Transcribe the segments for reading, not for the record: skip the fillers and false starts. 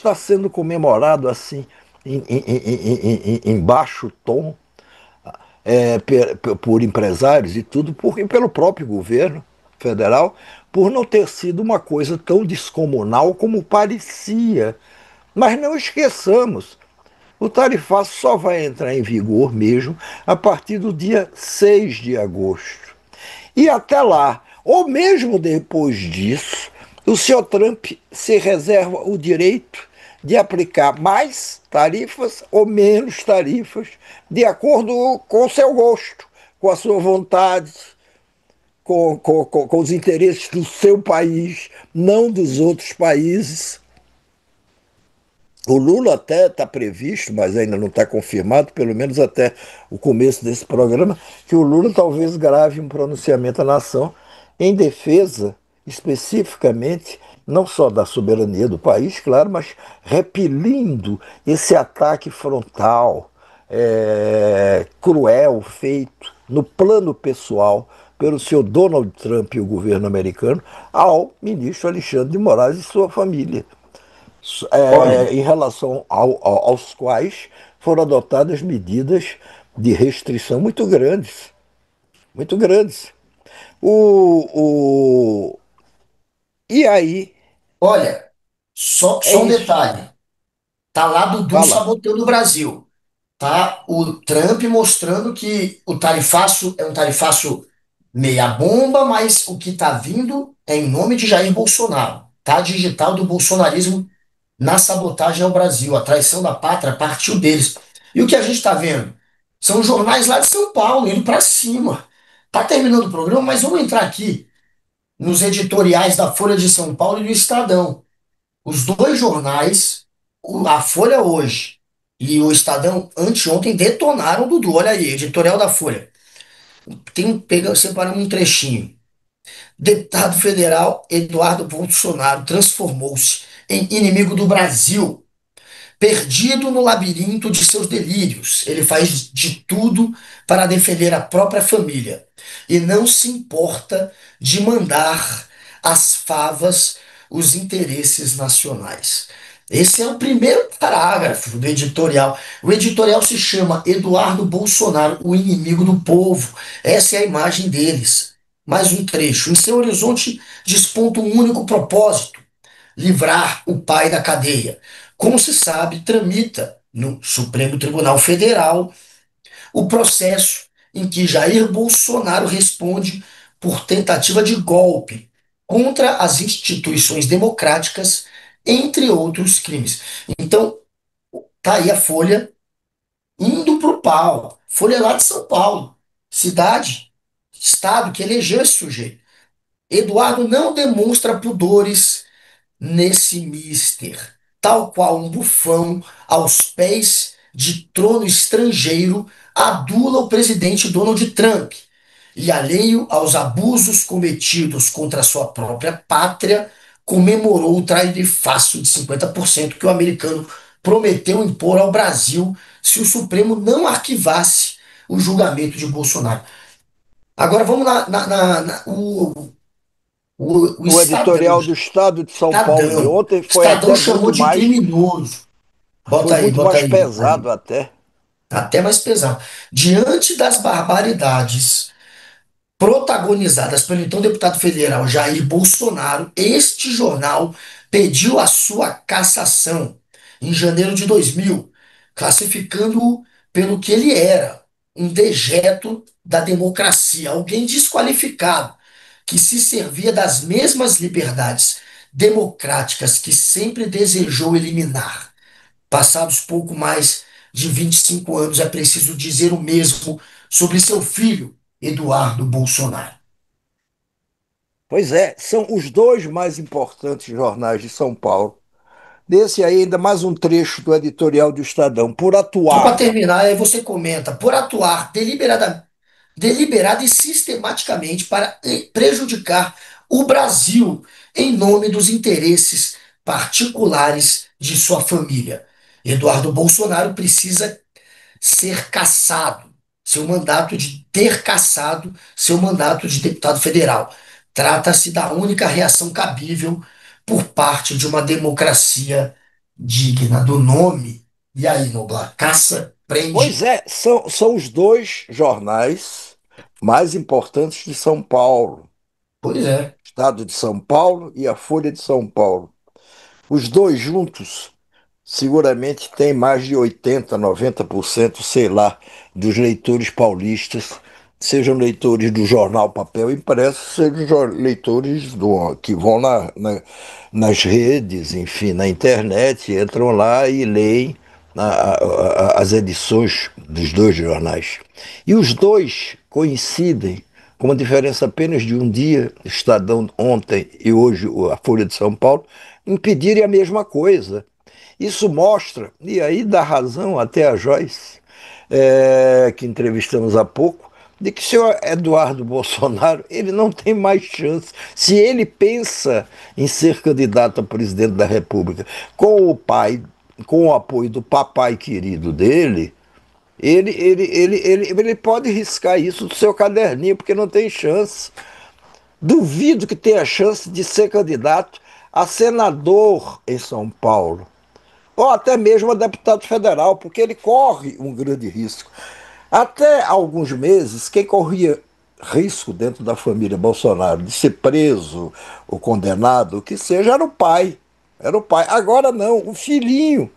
está sendo comemorado assim em baixo tom, por empresários e tudo, e pelo próprio governo federal, por não ter sido uma coisa tão descomunal como parecia. Mas não esqueçamos, o tarifaço só vai entrar em vigor mesmo a partir do dia 6 de agosto. E até lá, ou mesmo depois disso, o senhor Trump se reserva o direito de aplicar mais tarifas ou menos tarifas, de acordo com o seu gosto, com a sua vontade, com os interesses do seu país, não dos outros países. O Lula até está previsto, mas ainda não está confirmado, pelo menos até o começo desse programa, que o Lula talvez grave um pronunciamento à nação em defesa, especificamente, não só da soberania do país, claro, mas repelindo esse ataque frontal, cruel, feito no plano pessoal pelo senhor Donald Trump e o governo americano ao ministro Alexandre de Moraes e sua família, Olha, em relação aos quais foram adotadas medidas de restrição muito grandes, muito grandes. O, o, e aí, olha, é só um isso. detalhe. Tá lá Dudu Fala. sabotando o Brasil. Tá o Trump mostrando que o tarifaço é um tarifaço meia bomba, mas o que tá vindo é em nome de Jair Bolsonaro. Tá digital do bolsonarismo na sabotagem ao Brasil. A traição da pátria partiu deles. E o que a gente está vendo? São jornais lá de São Paulo, indo para cima. Tá terminando o programa, mas vamos entrar aqui nos editoriais da Folha de São Paulo e do Estadão. Os dois jornais, a Folha hoje e o Estadão anteontem, detonaram o Dudu. Olha aí, editorial da Folha. Separando um trechinho. Deputado federal Eduardo Bolsonaro transformou-se em inimigo do Brasil. Perdido no labirinto de seus delírios, ele faz de tudo para defender a própria família e não se importa de mandar às favas os interesses nacionais. Esse é o primeiro parágrafo do editorial. O editorial se chama Eduardo Bolsonaro, o inimigo do povo. Essa é a imagem deles. Mais um trecho. Em seu horizonte desponta um único propósito: livrar o pai da cadeia. Como se sabe, tramita no Supremo Tribunal Federal o processo em que Jair Bolsonaro responde por tentativa de golpe contra as instituições democráticas, entre outros crimes. Então, tá aí a Folha indo pro pau. Folha lá de São Paulo, cidade, estado que elegeu esse sujeito. Eduardo não demonstra pudores nesse mister, tal qual um bufão aos pés de trono estrangeiro, adula o presidente Donald Trump e, alheio aos abusos cometidos contra sua própria pátria, comemorou o tarifaço de 50% que o americano prometeu impor ao Brasil se o Supremo não arquivasse o julgamento de Bolsonaro. Agora vamos o O Estadão. editorial do Estado de São Paulo de Estadão. ontem foi Estadão até chamou muito de mais, criminoso. foi muito Bota mais aí, bota aí. pesado até. Até mais pesado. Diante das barbaridades protagonizadas pelo então deputado federal Jair Bolsonaro, este jornal pediu a sua cassação em janeiro de 2000, classificando-o pelo que ele era, um dejeto da democracia, alguém desqualificado, que se servia das mesmas liberdades democráticas que sempre desejou eliminar. Passados pouco mais de 25 anos, é preciso dizer o mesmo sobre seu filho, Eduardo Bolsonaro. Pois é, são os dois mais importantes jornais de São Paulo. Desse aí, ainda mais um trecho do editorial do Estadão. Por Só para atuar. terminar, aí você comenta, por atuar deliberada e sistematicamente para prejudicar o Brasil em nome dos interesses particulares de sua família. Eduardo Bolsonaro precisa ser cassado, seu mandato de ter cassado seu mandato de deputado federal. Trata-se da única reação cabível por parte de uma democracia digna do nome. E aí, Noblar, caça, Pois prende. é, são os dois jornais mais importantes de São Paulo, Pois é. Estado de São Paulo e a Folha de São Paulo. Os dois juntos seguramente têm mais de 80, 90%, sei lá, dos leitores paulistas, sejam leitores do jornal papel impresso, sejam leitores que vão nas redes, enfim, na internet, entram lá e leem as edições dos dois jornais. E os dois coincidem, com uma diferença apenas de um dia, Estadão ontem e hoje a Folha de São Paulo, em pedirem a mesma coisa. Isso mostra, e aí dá razão até a Joyce, que entrevistamos há pouco, de que o senhor Eduardo Bolsonaro ele não tem mais chance. Se ele pensa em ser candidato a presidente da República com o pai, com o apoio do papai querido dele, ele pode riscar isso do seu caderninho, porque não tem chance. Duvido que tenha chance de ser candidato a senador em São Paulo ou até mesmo a deputado federal, porque ele corre um grande risco. Até alguns meses, quem corria risco dentro da família Bolsonaro de ser preso ou condenado, o que seja, era o pai. Era o pai. Agora não, o filhinho,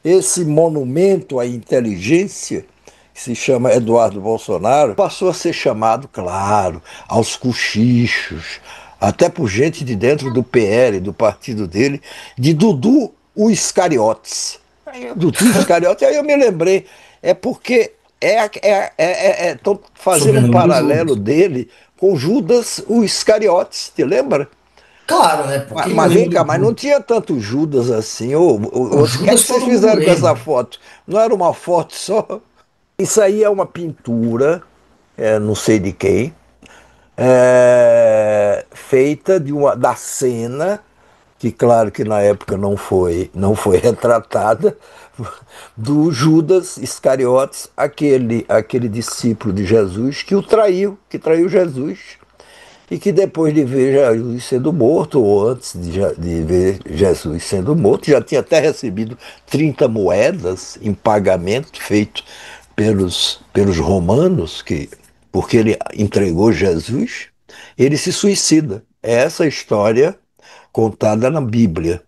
esse monumento à inteligência, que se chama Eduardo Bolsonaro, passou a ser chamado, claro, aos cochichos, até por gente de dentro do PL, do partido dele, de Dudu o Iscariotes. Aí, Dudu Iscariotes, aí eu me lembrei, é porque estão fazendo um Sobrenome do paralelo Judas. dele com Judas o Iscariotes, te lembra? Claro, né? Pô, Mas, quem não mas lembra vem do cá, mas não Judas? tinha tanto Judas assim. Não, O que é que Judas vocês todo mundo fizeram com essa lembra. foto? Não era uma foto só? Isso aí é uma pintura, não sei de quem, feita da cena, que claro que na época não foi retratada, do Judas Iscariotes, aquele discípulo de Jesus que o traiu, que traiu Jesus e que depois de ver Jesus sendo morto, ou antes de ver Jesus sendo morto, já tinha até recebido 30 moedas em pagamento feito pelos romanos, porque ele entregou Jesus, ele se suicida. É essa a história contada na Bíblia.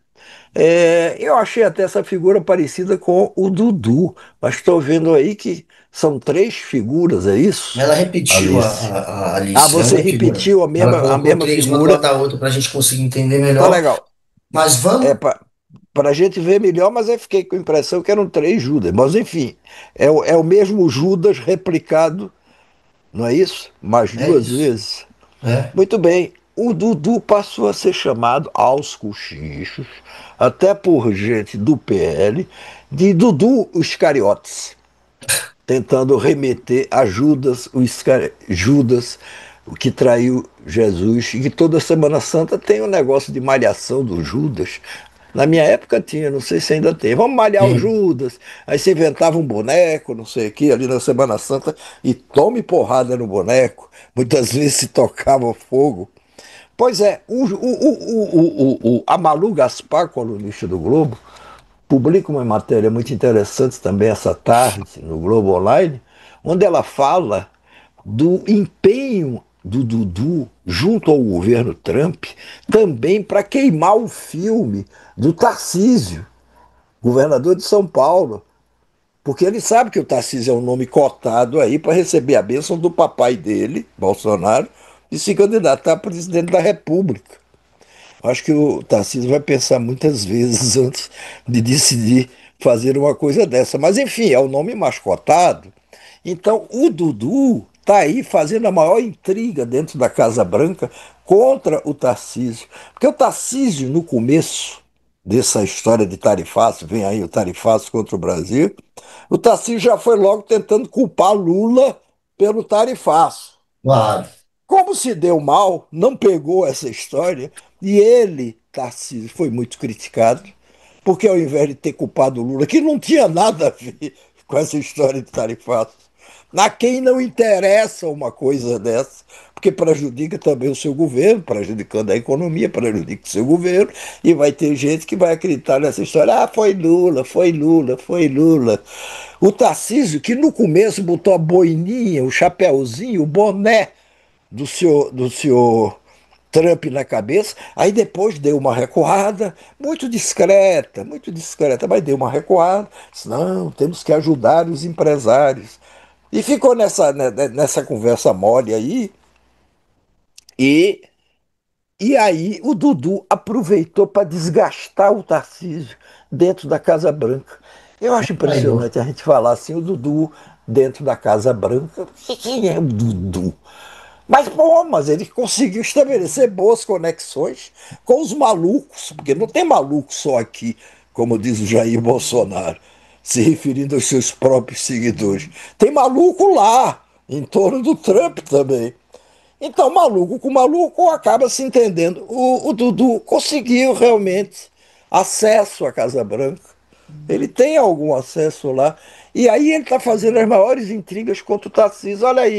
Eu achei até essa figura parecida com o Dudu, mas estou vendo aí que são três figuras, é isso, Ela repetiu Alice? a Ah, Alice, é você uma figura. repetiu a Ela mesma, a colocou mesma três, uma do lado figura. da outra, para a gente conseguir entender Tá melhor. legal. Mas É vamos. para a gente ver melhor, mas eu fiquei com a impressão que eram três Judas. Mas enfim, é o mesmo Judas replicado, não é isso? Mais É duas isso. vezes. É. Muito bem. O Dudu passou a ser chamado aos cochichos, até por gente do PL, de Dudu os Cariotes, tentando remeter a Judas, o que traiu Jesus, e que toda Semana Santa tem um negócio de malhação do Judas. Na minha época tinha, não sei se ainda tem. Vamos malhar o Tem. Judas. Aí você inventava um boneco, não sei o que, ali na Semana Santa, e tome porrada no boneco. Muitas vezes se tocava fogo. Pois é, a Malu Gaspar, colunista do Globo, publica uma matéria muito interessante também essa tarde no Globo Online, onde ela fala do empenho do Dudu junto ao governo Trump também para queimar o filme do Tarcísio, governador de São Paulo, porque ele sabe que o Tarcísio é um nome cotado aí para receber a bênção do papai dele, Bolsonaro, e se candidatar a presidente da República. Acho que o Tarcísio vai pensar muitas vezes antes de decidir fazer uma coisa dessa. Mas, enfim, é o nome mascotado. Então, o Dudu está aí fazendo a maior intriga dentro da Casa Branca contra o Tarcísio. Porque o Tarcísio, no começo dessa história de tarifaço, vem aí o tarifaço contra o Brasil, o Tarcísio já foi logo tentando culpar Lula pelo tarifaço. Claro. Como se deu mal, não pegou essa história, e ele, Tarcísio, foi muito criticado, porque ao invés de ter culpado o Lula, que não tinha nada a ver com essa história de tarifaço, A quem não interessa uma coisa dessa, porque prejudica também o seu governo, prejudicando a economia, prejudica o seu governo, e vai ter gente que vai acreditar nessa história. Ah, foi Lula, foi Lula, foi Lula. O Tarcísio, que no começo botou a boininha, o chapéuzinho, o boné do senhor Trump na cabeça, aí depois deu uma recuada, muito discreta, mas deu uma recuada. Disse, não, temos que ajudar os empresários. E ficou nessa conversa mole aí, e, e aí o Dudu aproveitou para desgastar o Tarcísio dentro da Casa Branca. Eu acho Traidor. impressionante a gente falar assim, o Dudu dentro da Casa Branca. Quem é o Dudu? Mas, bom, mas ele conseguiu estabelecer boas conexões com os malucos, porque não tem maluco só aqui, como diz o Jair Bolsonaro, se referindo aos seus próprios seguidores. Tem maluco lá, em torno do Trump também. Então, maluco com maluco acaba se entendendo. O Dudu conseguiu realmente acesso à Casa Branca. Ele tem algum acesso lá. E aí ele está fazendo as maiores intrigas contra o Tarcísio. Olha aí.